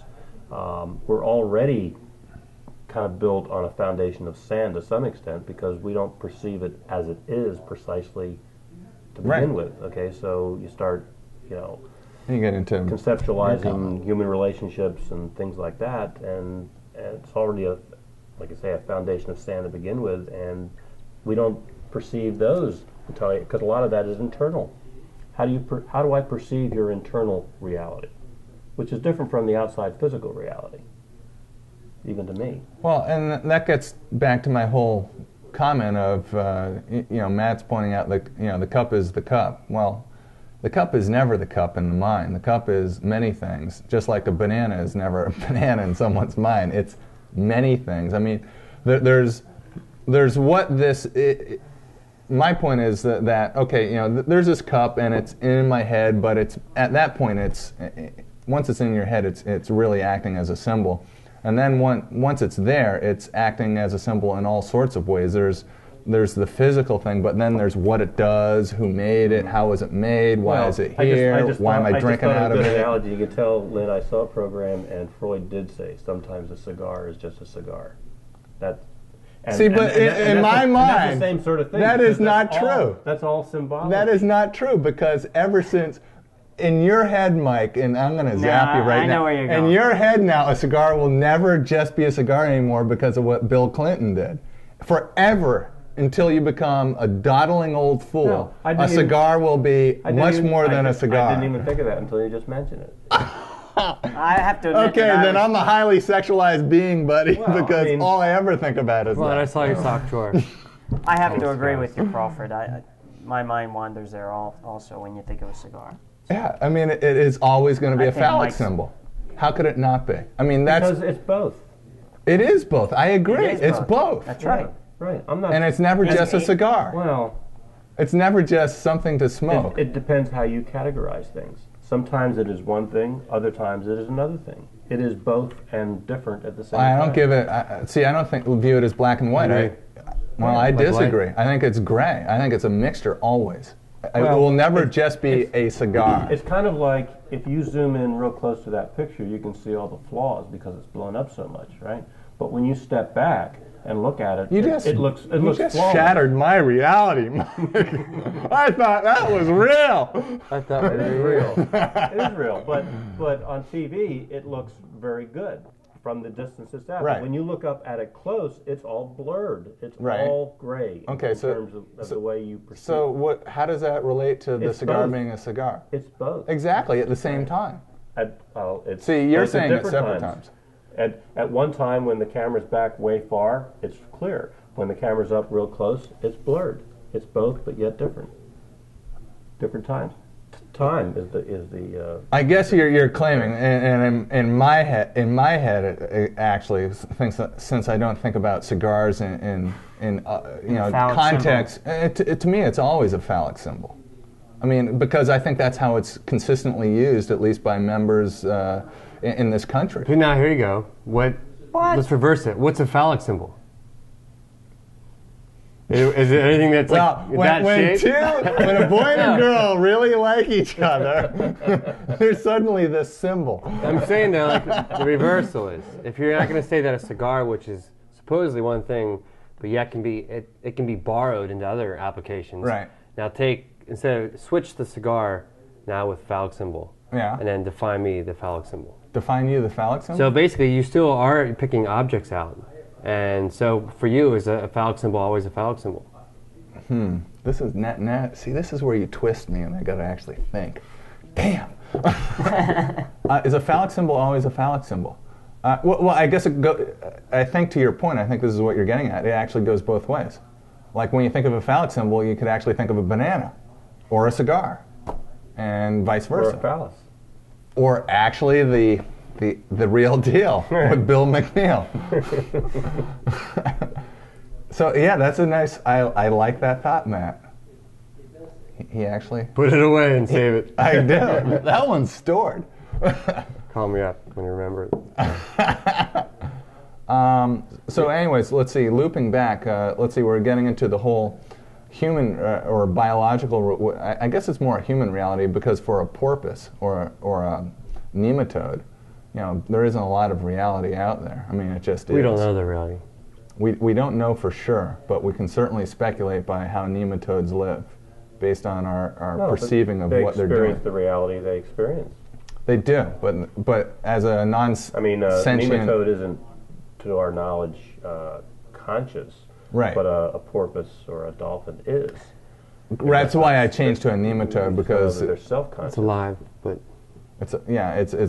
we're already kind of built on a foundation of sand to some extent because we don't perceive it as it is precisely to begin Right. with. Okay, so you start, You get into conceptualizing human relationships and things like that, and it's already a foundation of sand to begin with, and we don't perceive those entirely because a lot of that is internal. How do I perceive your internal reality, which is different from the outside physical reality, even to me. Well, and that gets back to my whole comment of Matt's pointing out the cup is the cup. Well, the cup is never the cup in the mind. The cup is many things, just like a banana is never a banana in someone's mind. It's many things. I mean, there's what this. My point is that okay, there's this cup and it's in my head, but it's at that point once it's in your head, it's really acting as a symbol, and then once it's there, it's acting as a symbol in all sorts of ways. There's the physical thing, but then there's what it does, who made it, how is it made, why is it here, why am I drinking out of it? Analogy. You can tell, Lynn, I saw a program, and Freud did say sometimes a cigar is just a cigar. In my mind, that's the same sort of thing. That is not true. That's all symbolic. That is not true, because ever since, in your head, Mike, and I'm going to zap you right now. I know where you're going. In your head now, a cigar will never just be a cigar anymore because of what Bill Clinton did. Forever, until you become a dawdling old fool, a cigar will be much more than a cigar. I didn't even think of that until you just mentioned it. I have to admit. Okay, then I'm a highly sexualized being, buddy, because all I ever think about is that. I saw your sock drawer. I have to agree with you, Crawford. My mind wanders there also when you think of a cigar. Yeah, I mean, it is always going to be a phallic symbol. How could it not be? I mean, because it's both. It is both. I agree. It's both. That's right. Right. I'm not. And it's never just a cigar. Well, it's never just something to smoke. It depends how you categorize things. Sometimes it is one thing. Other times it is another thing. It is both and different at the same time. I don't give it. I don't think we'll view it as black and white. I disagree. I think it's gray. I think it's a mixture always. It will never just be a cigar. It's kind of like if you zoom in real close to that picture, you can see all the flaws because it's blown up so much, right? But when you step back and look at it, it looks flawless. Shattered my reality, Mike. I thought that was real. I thought it is real. It is real, but on TV it looks very good from the distance it's at. Right. But when you look up at it close, it's all blurred. It's all gray in terms of the way you perceive. So how does that relate to the cigar being a cigar? It's both. Exactly, at the same time. See, you're saying it several times. At one time, when the camera's back way far, it's clear. When the camera's up real close, it's blurred. It's both, but yet different. Different times. Time is the. I guess you're claiming, and in my head, it actually, since I don't think about cigars in context, to me, it's always a phallic symbol. I mean, because I think that's how it's consistently used, at least by members in this country. Now, here you go. What? Let's reverse it. What's a phallic symbol? Is it anything that's when a boy and a girl really like each other, there's suddenly this symbol. I'm saying though, like the reversal is, if you're not going to say that a cigar, which is supposedly one thing, but yet it can be borrowed into other applications. Right. Now switch the cigar now with phallic symbol. Yeah. And then define me the phallic symbol. Define you the phallic symbol? So basically, you still are picking objects out. And so for you, is a phallic symbol always a phallic symbol? This is net. See, this is where you twist me and I got to actually think. Damn. Is a phallic symbol always a phallic symbol? Well, I guess I think to your point, I think this is what you're getting at. It actually goes both ways. Like when you think of a phallic symbol, you could actually think of a banana or a cigar and vice versa. Or a phallus. Or actually the real deal with Bill McNeil. So yeah, that's a nice. I like that thought, Matt. He actually put it away and save it. I do. That one's stored. Call me up when you remember it. So, anyways, let's see. Looping back, let's see. We're getting into the whole human or biological. I guess it's more a human reality because for a porpoise or a nematode, there isn't a lot of reality out there. I mean, it just is. We don't know the reality. We don't know for sure, but we can certainly speculate by how nematodes live, based on our perceiving of what they're doing. They experience the reality they experience. They do, but as a sentient nematode isn't, to our knowledge, conscious. Right. But a porpoise or a dolphin is. That's why I changed to a nematode, because they're self-conscious. It's alive, but it's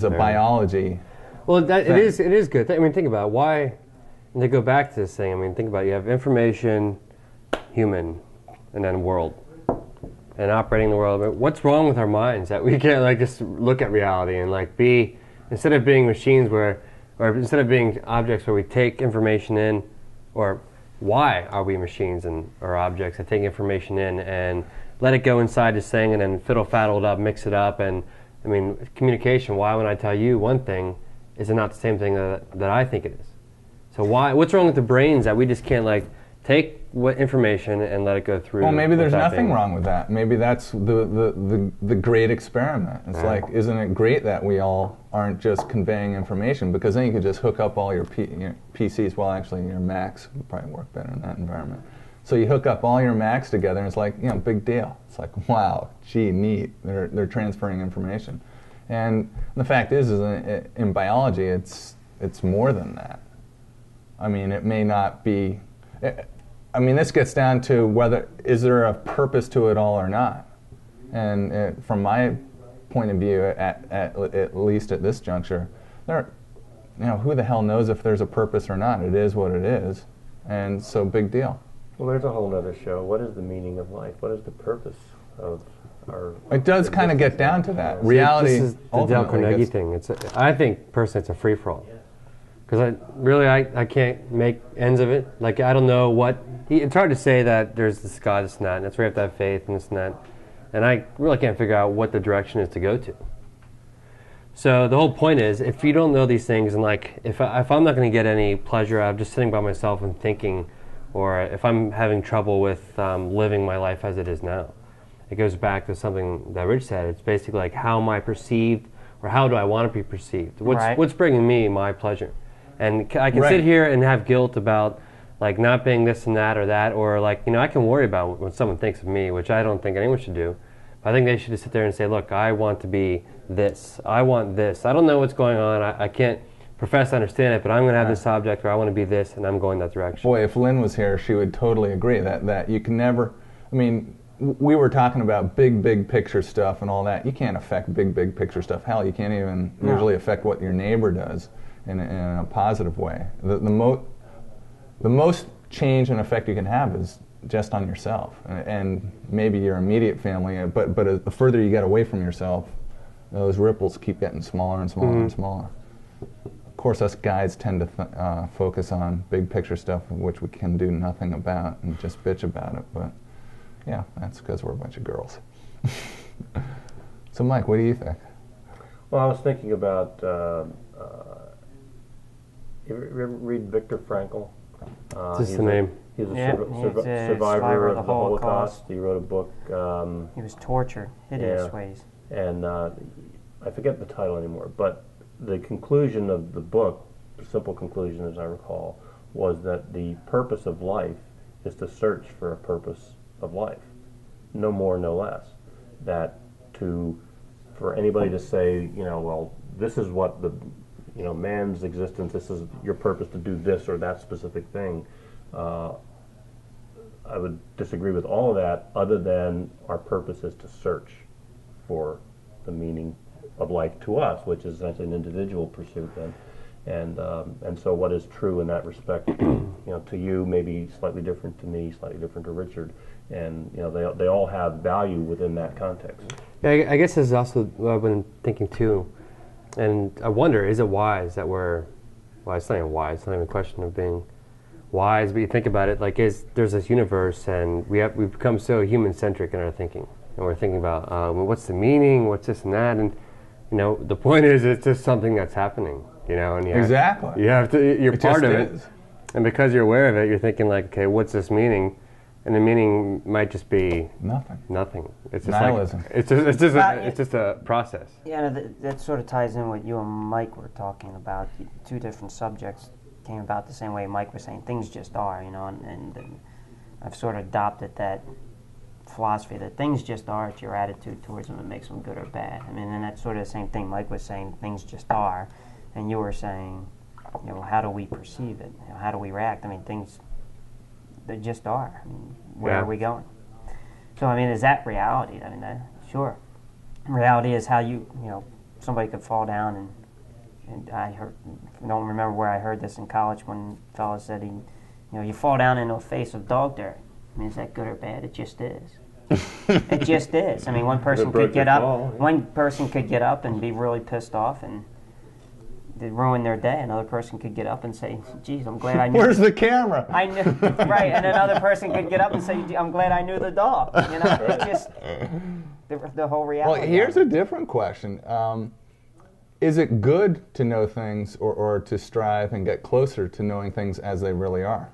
a biology. Well, it is good. I mean, think about it. Why. And to go back to this thing, I mean, think about it. You have information, human, and then world, and operating the world. But what's wrong with our minds that we can't just look at reality and instead of being machines or instead of being objects where we take information in, or why are we machines or objects that take information in and let it go inside this thing and then fiddle-faddle it up, mix it up? And I mean, communication, why when I tell you one thing, is it not the same thing that I think it is? So what's wrong with the brains that we just can't like take what information and let it go through? Well, maybe there's nothing wrong with that. Maybe that's the great experiment. It's like, isn't it great that we all aren't just conveying information? Because then you could just hook up all your PCs. Well, actually, your Macs would probably work better in that environment. So you hook up all your Macs together, and it's like, big deal. It's like, wow, gee, neat. They're transferring information. And the fact is in biology, it's more than that. I mean, it may not be. I mean, this gets down to is there a purpose to it all or not? And from my point of view, at least at this juncture, who the hell knows if there's a purpose or not? It is what it is, and so big deal. Well, there's a whole other show. What is the meaning of life? What is the purpose of our? It does kind of get down to that. Reality. This is the Dale Carnegie thing. I think personally, it's a free for all. Because I can't make ends of it. Like, I don't know what. It's hard to say that there's this God, this and that, and that's where you have to have faith and this and that. And I really can't figure out what the direction is to go to. So the whole point is, if you don't know these things, and like, if I'm not going to get any pleasure out of just sitting by myself and thinking, or if I'm having trouble with living my life as it is now, it goes back to something that Rich said. It's basically like, how am I perceived, or how do I want to be perceived? What's bringing me my pleasure? And I can sit here and have guilt about like not being this and that or that, or like, I can worry about when someone thinks of me, which I don't think anyone should do. But I think they should just sit there and say, look, I want to be this. I want this. I don't know what's going on. I can't profess to understand it, but I'm going to have this object, or I want to be this, and I'm going that direction. Boy, if Lynn was here, she would totally agree that you can never, I mean, we were talking about big picture stuff and all that. You can't affect big picture stuff. Hell, you can't even usually affect what your neighbor does in a positive way. The most change and effect you can have is just on yourself and maybe your immediate family, but the further you get away from yourself, those ripples keep getting smaller and smaller and smaller. Of course, us guys tend to focus on big picture stuff, which we can do nothing about and just bitch about it, but yeah, that's because we're a bunch of girls. So Mike, what do you think? Well, I was thinking about, you ever read Viktor Frankl? Just the name. He's a survivor of the Holocaust. He wrote a book. He was tortured, hideous ways. And I forget the title anymore, but the conclusion of the book, the simple conclusion as I recall, was that the purpose of life is to search for a purpose of life. No more, no less. That for anybody to say, well, this is what man's existence, this is your purpose to do this or that specific thing, I would disagree with all of that, other than our purpose is to search for the meaning of life to us, which is essentially an individual pursuit then. And so what is true in that respect, to you may be slightly different to me, slightly different to Richard, and they all have value within that context. Yeah, I guess this is also what I've been thinking too. And I wonder, is it wise that well, it's not even wise, it's not even a question of being wise, but you think about it, like there's this universe, and we've become so human-centric in our thinking. And we're thinking about, what's the meaning, what's this and that, and the point is it's just something that's happening, and exactly. You're part of it. And because you're aware of it, you're thinking like, okay, what's this meaning? And the meaning might just be nothing. It's just nihilism. It's just a process. Yeah, that sort of ties in what you and Mike were talking about. Two different subjects came about the same way. Mike was saying things just are, and I've sort of adopted that philosophy that things just are. It's your attitude towards them that makes them good or bad. I mean, and that's sort of the same thing. Mike was saying things just are, and you were saying, how do we perceive it? How do we react? I mean, things. They just are. I mean, where are we going? So, I mean, is that reality? I mean, sure. Reality is how somebody could fall down and I don't remember where I heard this in college when a fellow said you fall down into a face of dog dirt. I mean, is that good or bad? It just is. It just is. I mean, one person could get up and be really pissed off and it ruined their day. Another person could get up and say, geez, I'm glad I knew. Where's the camera? I knew, right, and another person could get up and say, I'm glad I knew the dog. You know, it's just the whole reality. Well, here's a different question. Is it good to know things or to strive and get closer to knowing things as they really are,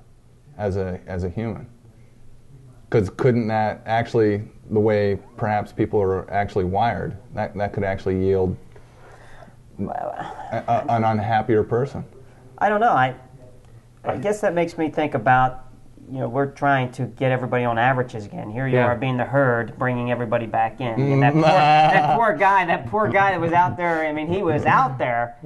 as a human? Because couldn't that actually, the way perhaps people are actually wired, that could actually yield an unhappier person? I don't know. I guess that makes me think about, we're trying to get everybody on averages again. Here you are being the herd, bringing everybody back in. And that poor guy that was out there, I mean, he was out there,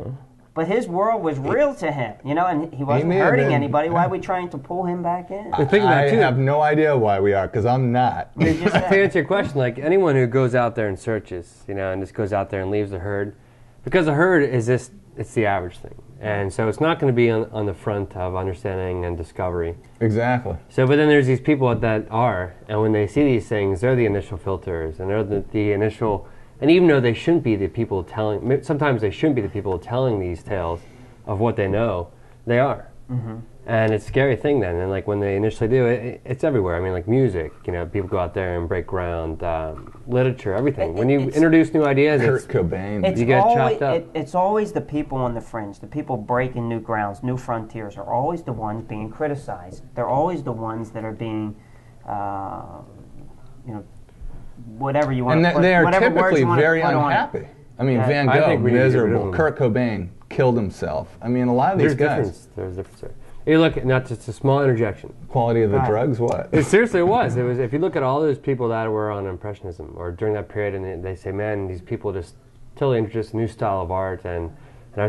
but his world was real to him, and he wasn't hurting anybody. Why are we trying to pull him back in? I have no idea why we are, because I'm not. To answer your question, like anyone who goes out there and searches, and just goes out there and leaves the herd, because the herd is it's the average thing. And so it's not going to be on the front of understanding and discovery. Exactly. So, but then there's these people that are, and when they see these things, they're the initial filters, and they're the initial, and even though they shouldn't be the people telling, sometimes they shouldn't be the people telling these tales of what they know, they are. Mm-hmm. And it's a scary thing then, and like when they initially do it, it's everywhere. I mean, like music, people go out there and break ground, literature, everything. When you introduce new ideas, Kurt Cobain. You get chopped up. It's always the people on the fringe, the people breaking new grounds, new frontiers, are always the ones being criticized. They're always the ones that are being, whatever you want to put. And they are whatever typically very put unhappy. I mean, Van Gogh, miserable. Kurt Cobain killed himself. I mean, a lot of these guys. There's difference. You look at, not just a small interjection. Quality of the drugs, what? Seriously, it was. If you look at all those people that were on Impressionism or during that period, and they say, man, these people just totally introduced a new style of art. And I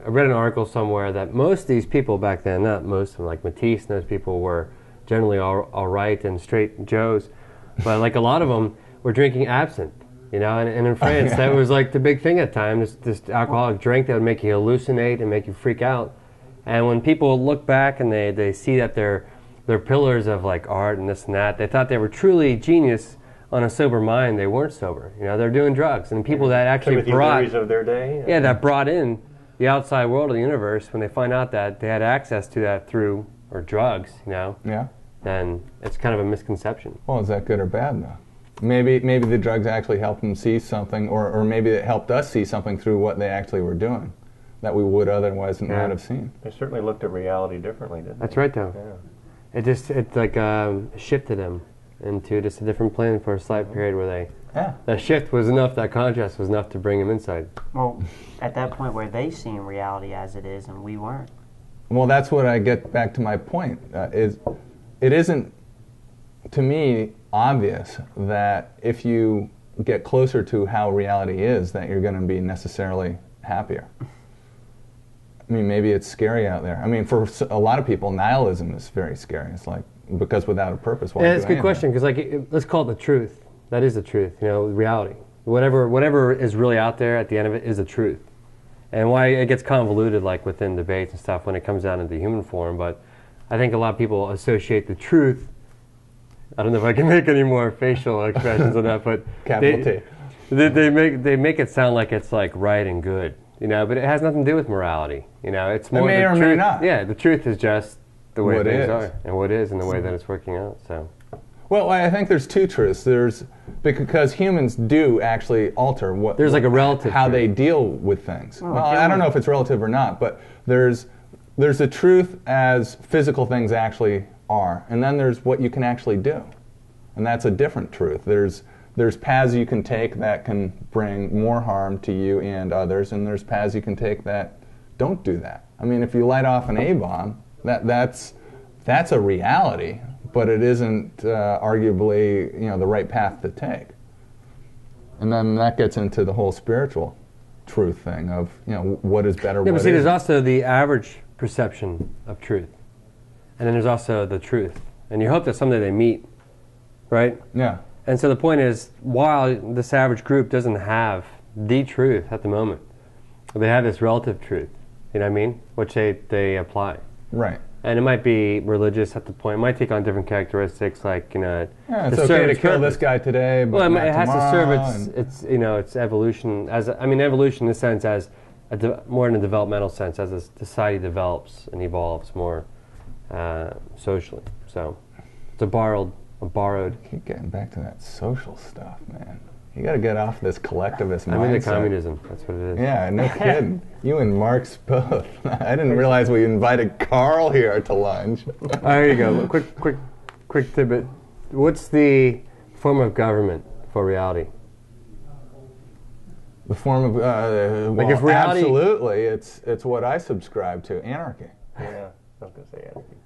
read an article somewhere that most of these people back then, not most of them, like Matisse and those people were generally all right and straight Joes, but like a lot of them were drinking absinthe. And in France, that was like the big thing at the time, this alcoholic drink that would make you hallucinate and make you freak out. And when people look back and they see that they're pillars of like art and this and that, they thought they were truly genius on a sober mind. They weren't sober. They're doing drugs. And people that actually brought of their day. that brought in the outside world of the universe, when they find out that they had access to that through drugs, then it's kind of a misconception. Well, is that good or bad though? Maybe the drugs actually helped them see something, or maybe it helped us see something through what they actually were doing that we would otherwise not have seen. They certainly looked at reality differently, didn't they? That's right, though. Yeah. It like shifted them into just a different plane for a slight period where that shift was enough, that contrast was enough to bring them inside. Well, at that point where they seen reality as it is and we weren't. Well, that's what I get back to my point. It isn't, to me, obvious that if you get closer to how reality is, that you're going to be necessarily happier. I mean, maybe it's scary out there. I mean, for a lot of people, nihilism is very scary. It's like, because without a purpose, why do it's a good question, because let's call it the truth. That is the truth, reality. Whatever is really out there at the end of it is the truth. And why it gets convoluted, like within debates and stuff, when it comes down into human form. But I think a lot of people associate the truth. I don't know if I can make any more facial expressions on that, but capital T. They make it sound like it's like right and good. But it has nothing to do with morality. It's more may the or truth. May not. Yeah, the truth is just the way what things are, and what is, and the way that it's working out. So, well, I think there's two truths. Because humans do actually alter there's like a relative how truth. they deal with things. Well, I don't know if it's relative or not, but there's a truth as physical things actually are, and then there's what you can actually do, and that's a different truth. There's paths you can take that can bring more harm to you and others, and there's paths you can take that don't do that. I mean, if you light off an A-bomb, that's a reality, but it isn't arguably the right path to take. And then that gets into the whole spiritual truth thing of what is better. Yeah, what but see, isn't. there's also the average perception of truth, and then there's also the truth, and you hope that someday they meet, right? Yeah. And so the point is, while this average group doesn't have the truth at the moment, they have this relative truth, which they apply. Right. And it might be religious at the point. It might take on different characteristics, like yeah, it's okay to kill this guy today, but well, not it has tomorrow, to serve its evolution evolution in the sense as more in a developmental sense as a society develops and evolves more socially. So it's a borrowed. Keep getting back to that social stuff, man. You got to get off this collectivist mindset. I'm into communism. That's what it is. Yeah, no kidding. You and Marx both. I didn't realize we invited Carl here to lunch. There you go. Quick tidbit. What's the form of government for reality? The form of well, if reality, absolutely, it's what I subscribe to, anarchy. Yeah, I was going to say anarchy.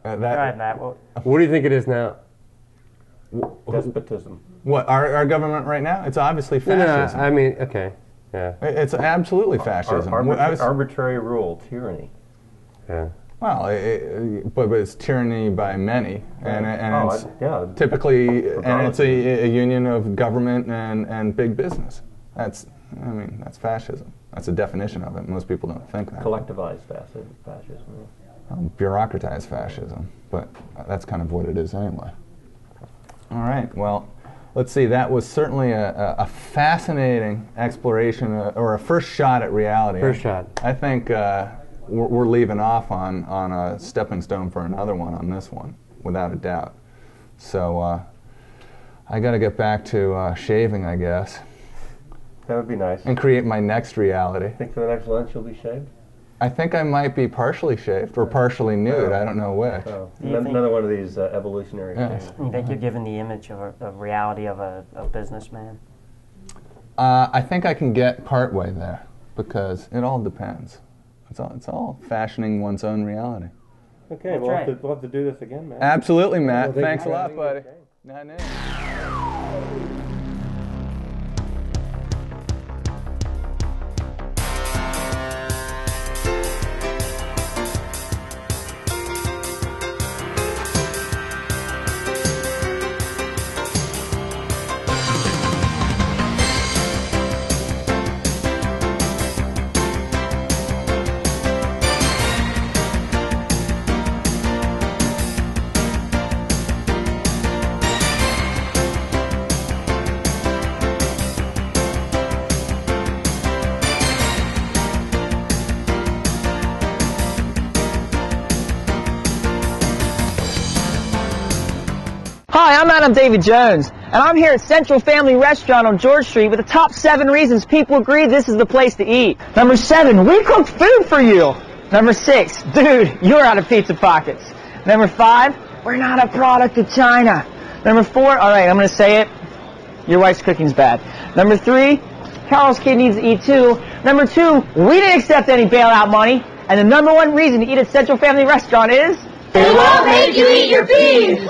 Right, Matt. Well, what do you think it is now? Despotism. What, our government right now? It's obviously fascism. No, I mean, okay, yeah. It's absolutely fascism. Arbitrary rule, tyranny. Yeah. Well, but it's tyranny by many, and it's typically, and it's a union of government and big business. That's fascism. That's the definition of it. Most people don't think that. Collectivized fascism. Bureaucratized fascism, but that's kind of what it is anyway. All right, well, let's see. That was certainly a fascinating exploration, or a first shot at reality. First shot. I think we're leaving off on a stepping stone for another one on this one, without a doubt. So I got to get back to shaving, I guess. That would be nice. And create my next reality. Think for the next lunch you'll be shaved? I think I might be partially shaved or partially nude. I don't know which. Oh. Another one of these evolutionary things. You think you're given the image of reality of a businessman? I think I can get partway there, because it all depends. It's all fashioning one's own reality. Okay, we'll have to do this again, Matt. Absolutely, Matt. Thanks a lot, buddy. Okay. Hi, I'm Adam David Jones, and I'm here at Central Family Restaurant on George Street with the top 7 reasons people agree this is the place to eat. Number 7, we cook food for you. Number 6, dude, you're out of pizza pockets. Number 5, we're not a product of China. Number 4, all right, I'm going to say it, your wife's cooking's bad. Number 3, Carl's kid needs to eat too. Number 2, we didn't accept any bailout money. And the number 1 reason to eat at Central Family Restaurant is... It won't make you eat your peas!